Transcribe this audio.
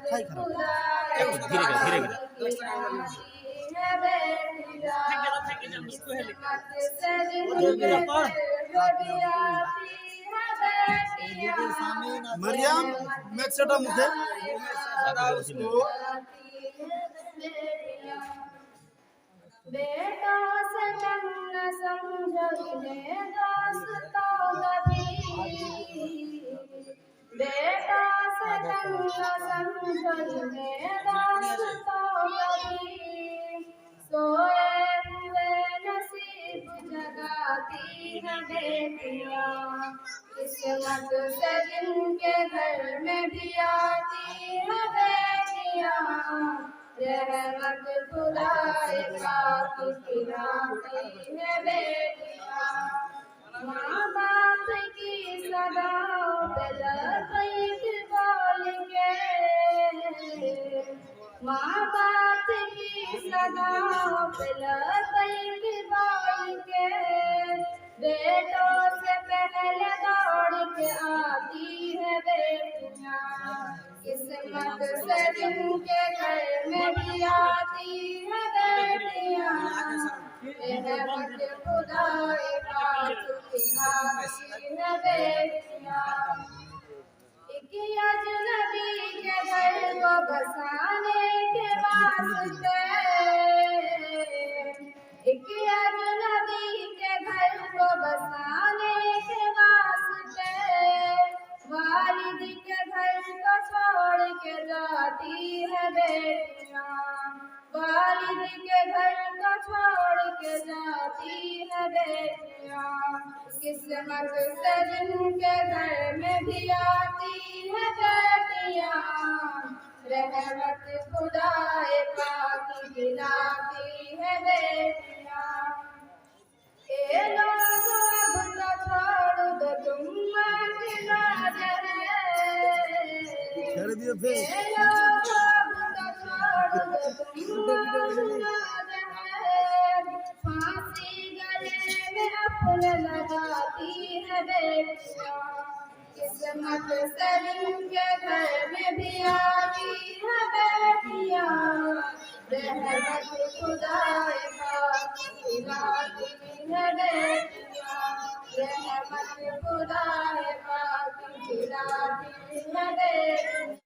माथा ही खराब धीरे धीरे मरियम मैक्सटा मुखे बेटा सनम न समझे दास्ता कभी बेटा सनम न समझे दास्ता कभी सोए हुए नसीब जगाती है बेटियां किस्मत से जिनके घर में भी आती है बेटियां रहमत खुदाए पाक खिलाती है बेटियां माँ बाप की सदाओं पे लबैक बोल के माँ बाप की सदाओं पे लबैक बोल के बेटों से पहले दौड़ के आती है बेटियां किस्मत से जिनके घर में भी आती है बेटियां रहमत खुदाए पाक खिलाती है बेटियां एक अजनबी के घर को बसाने के वास्ते एक अजनबी के घर को बसाने के वास्ते वालिद के घर को छोड़ के जाती है बेटियां वालिद के घर को छोड़ के जाती है बेटियां किस्मत से जिनके घर में भी आती है बेटियां रहमत खुदाए पाक खिलाती है बेटियां ए लोगो अब तो छोड़ दो तुम के राज छेड़ दिए फिर ए लोगो अब तो छोड़ दो तुम फांसी गले में अपने लगाती है बेटियां किस्मत से जिनके घर में भी आती है बेटियां रहमत खुदाए पाक खिलाती है बेटियां रहमत खुदाए पाक खिलाती है बेटियां।